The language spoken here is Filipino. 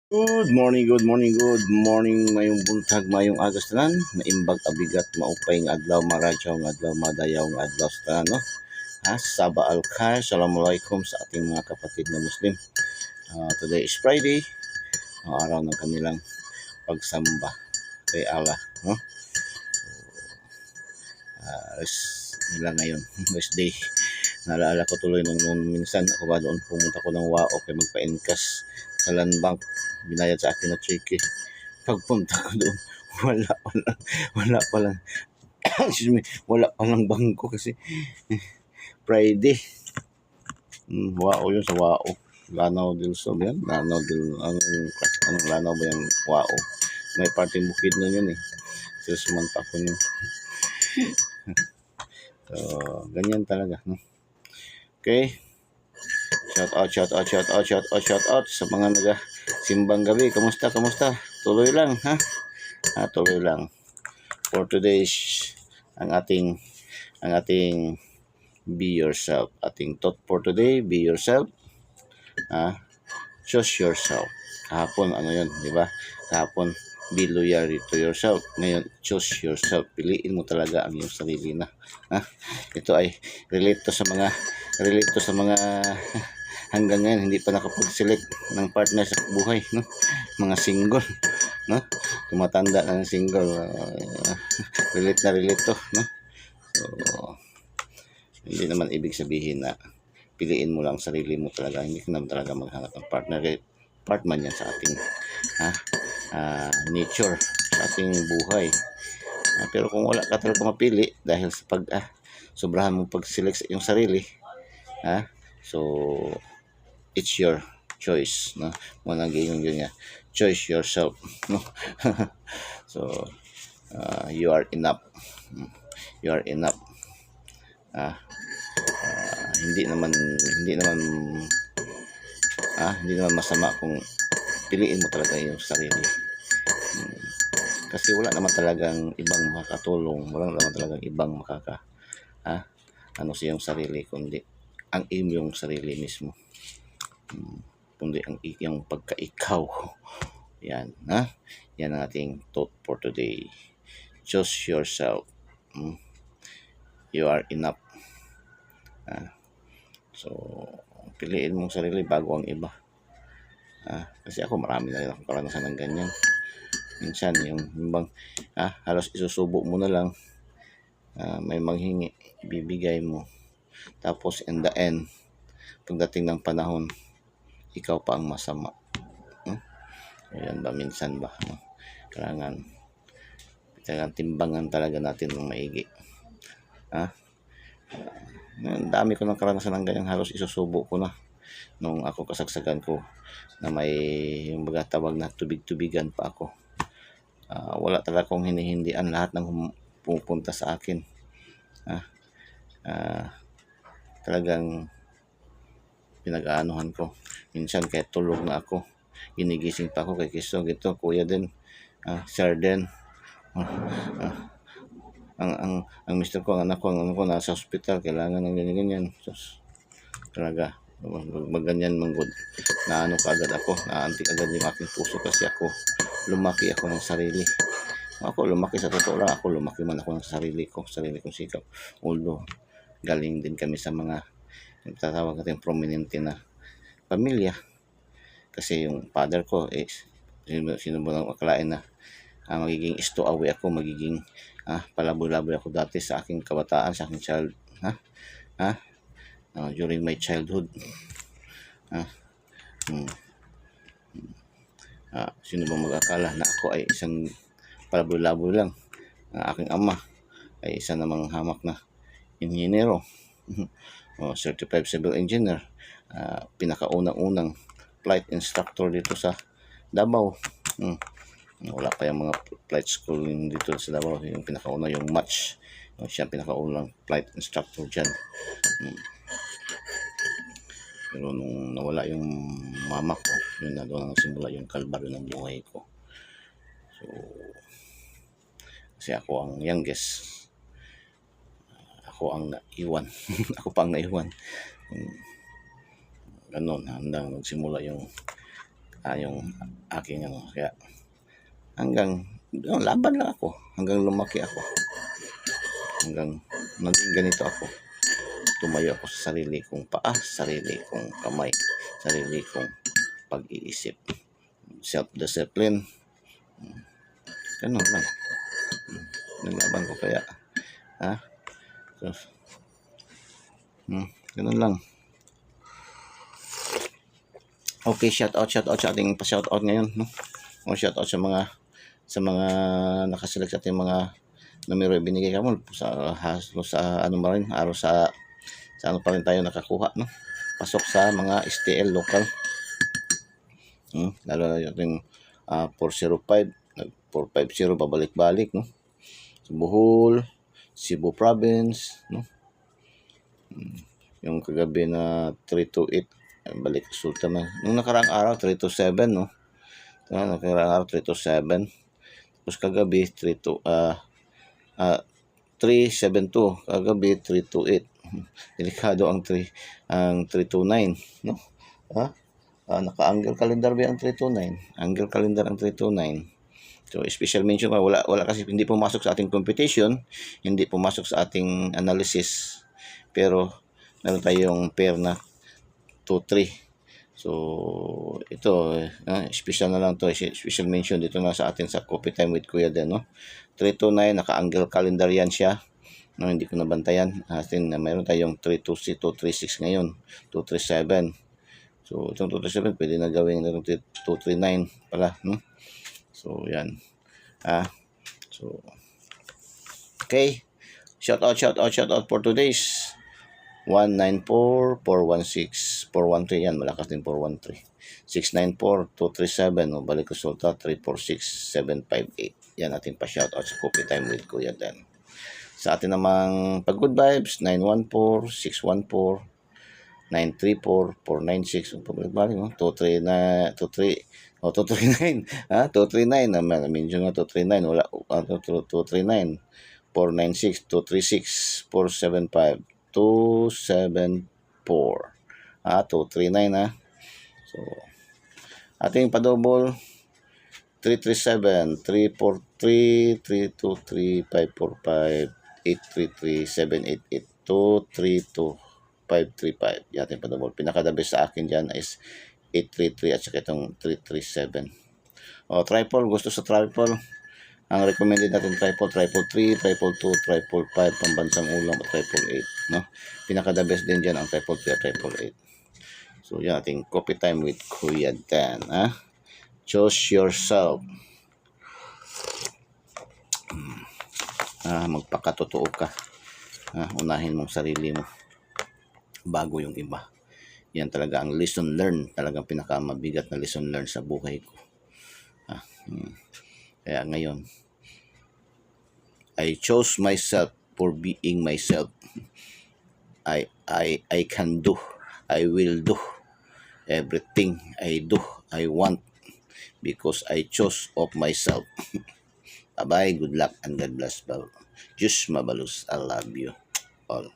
Good morning, good morning. Mayong buntag, mayong agas tanan. Naimbag abigat, maupay nga adlaw, maradyaw nga adlaw, madayaw nga adlaw sa tanan, no? Saba al-Khair, Assalamualaikum sa ating mga kapatid na Muslim. Today is Friday, araw ng kanilang pagsamba kay Allah, no? Rest nila ngayon, rest day. Naalala ko tuloy nung minsan ako ba doon pumunta ko ng Wao kay magpa-encash sa land bank. Binayad sa akin na cheque. Pagpunta ko doon, wala pa lang, excuse me, wala pa lang bangko kasi Friday. Wao yun sa Wao. Lanao del Sol yan. Lanao del, anong Lanao ba yan? Wao. May parting bukid na yun eh. So, sumanta ko yun. So, ganyan talaga. No? Okay. Shout out sa mga simbang gabi. Kamusta? Tuloy lang, ha? Tuloy lang. For today's ang ating be yourself. Ating thought for today, be yourself. Choose yourself. Kahapon, ano yun, di ba? Kahapon, be loyal to yourself. Ngayon, choose yourself. Piliin mo talaga ang iyong sarili na. Ito ay relate to sa mga hanggang ngayon hindi pa nakapag-select ng partner sa buhay, no? Mga single, no? Tumatanda na ng single, relate to, no? So, hindi naman ibig sabihin na piliin mo lang sarili mo talaga. Hindi ka naman talaga maghanap ng partner. Part man yan sa ating nature, sa ating buhay. Pero kung wala ka talaga mapili dahil sa sobrahan mong pag-select sa iyong sarili, so it's your choice, no? Mo naging yun niya, choice yourself, no? So you are enough. Hindi naman masama kung piliin mo talaga yung sarili. Kasi wala naman talagang ibang makakatulong, wala naman talagang ibang sa iyong sarili kundi ang iyong sarili mismo. Kundi ang iyong pagka-ikaw. Yan, yan ang ating thought for today. Choose yourself. You are enough. So, piliin mong sarili bago ang iba. Kasi ako marami na rin akong karanasan ng ganyan. Minsan yung bang halos isusubo mo na lang, may manghingi, ibibigay mo, tapos in the end pagdating ng panahon ikaw pa ang masama. Ayan ba, minsan ba, no? Kailangan timbangan talaga natin ng maigi. Ang dami ko ng karanasan ng ganyan, halos isusubo ko na nung ako kasagsagan ko na may yung baga tawag na tubig-tubigan pa ako. Wala talaga akong hinihindian lahat ng pupunta sa akin. Talagang pinag-aanuhan ko. Minsan kahit tulog na ako, ginigising pa ako kay Kiso, gito, kuya din, sir din. Ang mister ko, ang anak ko, nasa hospital, kailangan ng ganyan. So, talaga, magganyan manggod. Naano kaagad ako, naantik agad yung aking puso kasi lumaki ako ng sarili. Ako lumaki sa totoo lang, lumaki man ako ng sarili kong sikap. Although, galing din kami sa mga tatawag natin prominente na pamilya. Kasi yung father ko sino ba nang akalain na magiging stowaway ako, magiging palaboy-laboy ako dati sa aking kabataan, sa aking child, during my childhood. Sino ba mag-akala na ako ay isang palaboy-laboy lang? Aking ama ay isa namang hamak na inhinyero, certified civil engineer, pinakaunang-unang flight instructor dito sa Davao. Wala pa yung mga flight school dito sa Davao, yung pinakauna yung match, siya pinakaunang flight instructor dyan. Pero nung nawala yung mama ko, yun na doon nagsimula yung kalbaryo ng buhay ko. So, kasi ako ang youngest, ako ang naiwan. Ako pa ang naiwan. Ganon, handang nagsimula yung yung aking ano. Kaya hanggang laban lang ako hanggang lumaki ako, hanggang naging ganito ako. Tumayo ako sa sarili kong paa, sarili kong kamay, sarili kong pag-iisip, self-discipline. Ganun lang. Naglaban ko kaya. So, ganun lang. Okay, shout out sa ating pa-shout out ngayon, no? O shout out sa mga nakaselect sa ating mga numero ibinigay kamo sa ano pa rin, araw sa ano pa rin tayo nakakuha, no? Pasok sa mga STL local. Lalo na yung 405, 450 babalik-balik, no? Sa Bohol, Cebu Province, no? Yung kagabi na 328 balik resulta man. Nung nakaraang araw 327, no? Nakaraang araw 327. Tapos kagabi 372, kagabi 328. Delikado ang 329, no? Naka-angle calendar ba ang 329? Angle calendar ang 329. So, special mention pa, wala kasi hindi pumasok sa ating computation, hindi pumasok sa ating analysis. Pero meron tayong pair na 2-3. So, ito, special na lang to, special mention dito na sa atin sa Coffee Time with Kuya din, no? 329, naka-angle calendar yan siya. No, hindi ko nabantayan. Mayroon tayong 326, 236 ngayon, 237. So, itong 237, pwede na gawin ng 239 pala, no? So, yan. So, okay. Shout out for today's 194, 416, 413. Yan, malakas din 413. 694, 237. No, balik resulta 346, 758. Yan ating pa-shout out sa Coffee Time with Kuya Dan. Sa atin namang pag-good vibes, 914, 614, 934, 496. Pabalik-balik, no? 239. 239. Mention nga 239. Wala. 239. 496, 236, 475, 274. 239, So, ating pa-double 337, 343, 323, 545, 833, 788, 232, 535. Yatin pa-double. Pinaka-the best sa akin dyan is 833 at saka itong 337. Triple. Gusto sa triple. Ang recommended natin triple 3, triple 2, triple 5, pambansang ulam at triple 8, no? Pinaka-the best din dyan ang triple 3 at triple 8. So, yan ating Coffee Time with Kuya Dan, Choose yourself. Magpakatotoo ka. Unahin mong sarili mo bago yung iba. Yan talaga ang lesson learned. Talagang pinakamabigat na lesson learned sa buhay ko. Kaya ngayon, I chose myself for being myself. I can do. I will do. Everything I do, I want. Because I chose of myself. Bye-bye, good luck, and God bless. Diyos mabalus. I love you all.